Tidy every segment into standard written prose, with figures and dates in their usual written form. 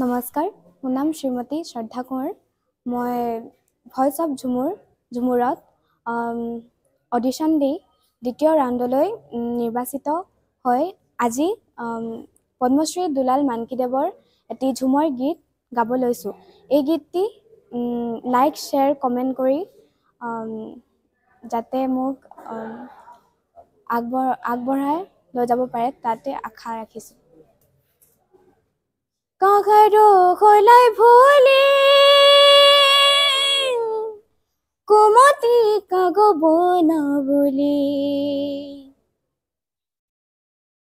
নমস্কাৰ, মোৰ নাম শ্ৰীমতী শ্ৰদ্ধা কোঁৱৰ। মই ভইচ অফ ঝুমুৰত অডিশ্যন দি দ্বিতীয় ৰাউণ্ডলৈ নিৰ্বাচিত হৈ আজি পদ্মশ্ৰী দুলাল মানকীদেৱৰ এটি ঝুমৰ গীত গাব লৈছোঁ। এই গীতটি লাইক, শ্বেয়াৰ, কমেণ্ট কৰি যাতে মোক আগবঢ়াই লৈ যাব পাৰে তাতে আশা ৰাখিছোঁ। কাকাৰো খোলাই ভুলি কুমতি কাগব না বুলি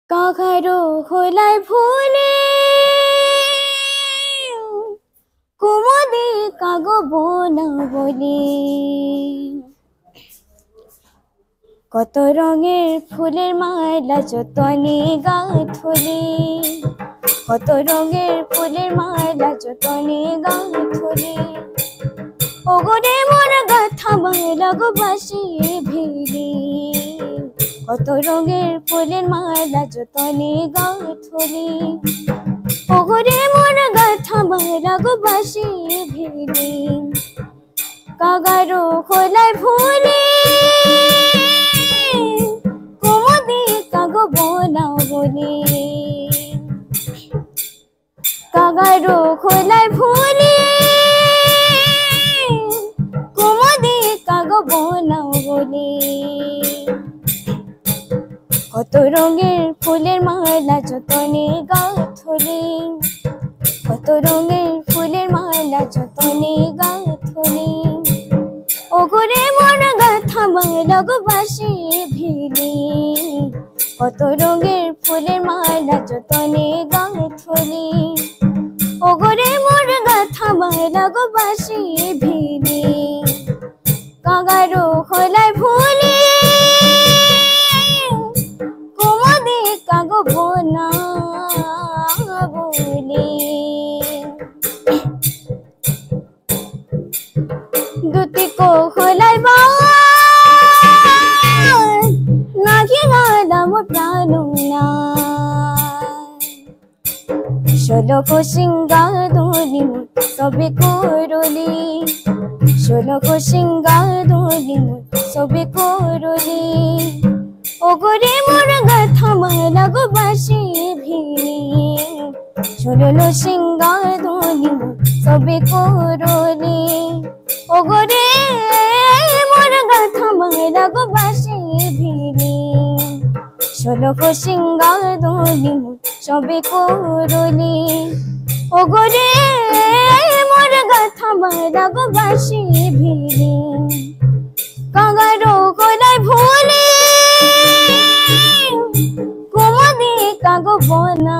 কাকাৰো খোলাই ভুলি কুমতি কাগব না বুলি কত রঙের ফুলের মালা যতনে গাঁথলি কত রঙের ফুলের মালা যতনে গাঁথলি ওগরে মোর গাথা মালা গো বাসি ভিলি কত রঙের ফুলের মালা যতনে গাঁথলি ওগরে মোর গাথা মালা গো বাসি ভিলি কাগারো খোলাই ভুলি কুমুদি কাগব না বলি কাগারো খোলাই ভুলি কুমুদি কাগব না বলি কত রঙের ফুলের মালা যতনে গাঁথলি কত রঙের ফুলের মালা যতনে গাঁথলি ওগরে মোর গাথা মালা গো বাসি ভিলি কত রঙের ফুলের মালা যতনে গাঁথলি ওগরে মোর গাথা মালা গো বাসি ভিলি কাগারো খোলাই ভুলি কুমুদি কাগব না বলি দুটি কো খোলাই নাকি গালাম প্রাণ না ষোলক সিঙ্গার ধরি সবে করলি ষোলক সিঙ্গার ধরি সবে করলি ওগরে মোর গাথা মালা গো বাসি ভিলি ষোলো সিঙ্গার ধরি সবে করলি ওগরে মোর গাথা মালা গো বাসি ভিলি ষোলক সিঙ্গার ধরি সবে করলি ওগরে মোর গাথা মালা গো বাসি ভিলি কাগারো খোলাই ভুলি কুমুদি কাগব না